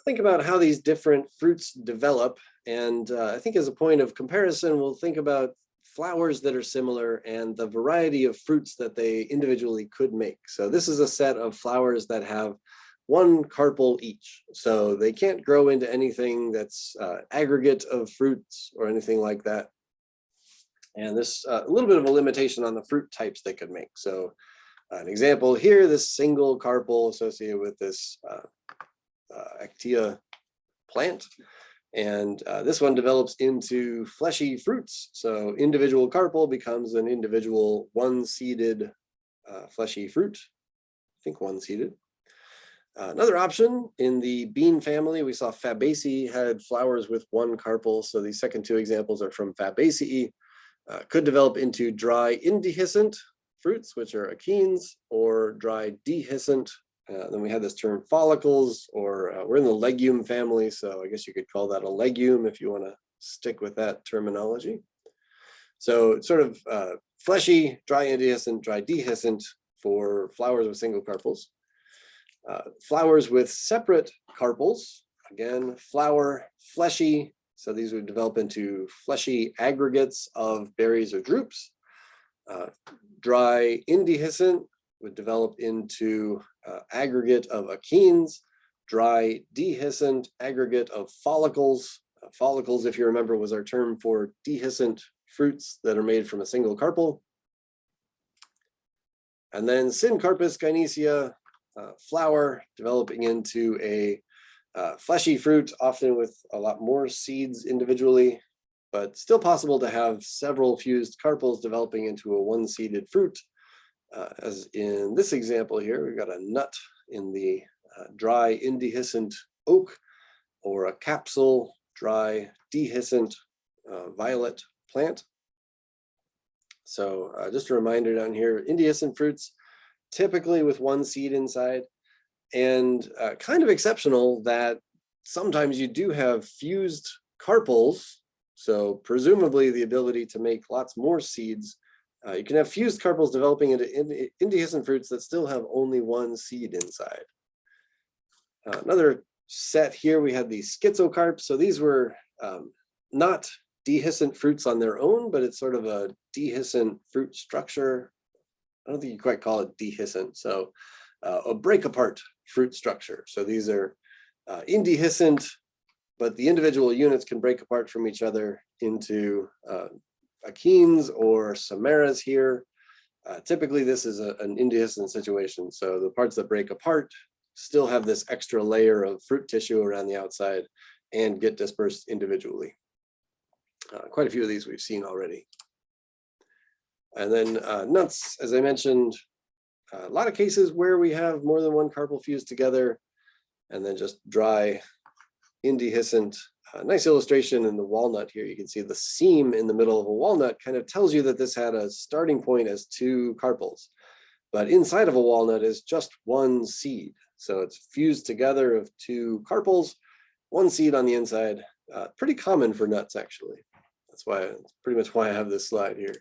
think about how these different fruits develop. And I think as a point of comparison, we'll think about flowers that are similar and the variety of fruits that they individually could make. So this is a set of flowers that have one carpel each. So they can't grow into anything that's aggregate of fruits or anything like that. And this a little bit of a limitation on the fruit types they could make. So an example here, this single carpel associated with this Actea plant. And this one develops into fleshy fruits. So individual carpel becomes an individual one-seeded fleshy fruit. I think one-seeded. Another option in the bean family, we saw Fabaceae had flowers with one carpel. So these second two examples are from Fabaceae. Could develop into dry indehiscent fruits, which are achenes, or dry dehiscent. Then we had this term follicles, or we're in the legume family, so I guess you could call that a legume if you want to stick with that terminology. So sort of fleshy, dry indehiscent, dry dehiscent for flowers with single carpels. Flowers with separate carpels, again, flower, fleshy, so these would develop into fleshy aggregates of berries or drupes. Dry indehiscent would develop into aggregate of achenes. Dry dehiscent, aggregate of follicles. Follicles, if you remember, was our term for dehiscent fruits that are made from a single carpel. And then syncarpous gynecia, flower developing into a fleshy fruit, often with a lot more seeds individually, but still possible to have several fused carpels developing into a one-seeded fruit. As in this example here, we've got a nut in the dry indehiscent oak, or a capsule dry dehiscent violet plant. So just a reminder down here, indehiscent fruits, typically with one seed inside, and kind of exceptional that sometimes you do have fused carpels. So presumably the ability to make lots more seeds. You can have fused carpels developing into indehiscent fruits that still have only one seed inside. Another set here, we had the schizocarps. So these were not dehiscent fruits on their own, but it's sort of a dehiscent fruit structure. I don't think you quite call it dehiscent. So a break apart fruit structure. So these are indehiscent, but the individual units can break apart from each other into achenes or samaras here. Typically, this is an indehiscent situation. So the parts that break apart still have this extra layer of fruit tissue around the outside and get dispersed individually. Quite a few of these we've seen already. And then nuts, as I mentioned, a lot of cases where we have more than one carpel fused together, and then just dry indehiscent. Nice illustration in the walnut here. You can see the seam in the middle of a walnut kind of tells you that this had a starting point as two carpels, but inside of a walnut is just one seed. So it's fused together of two carpels, one seed on the inside. Pretty common for nuts, actually. That's pretty much why I have this slide here.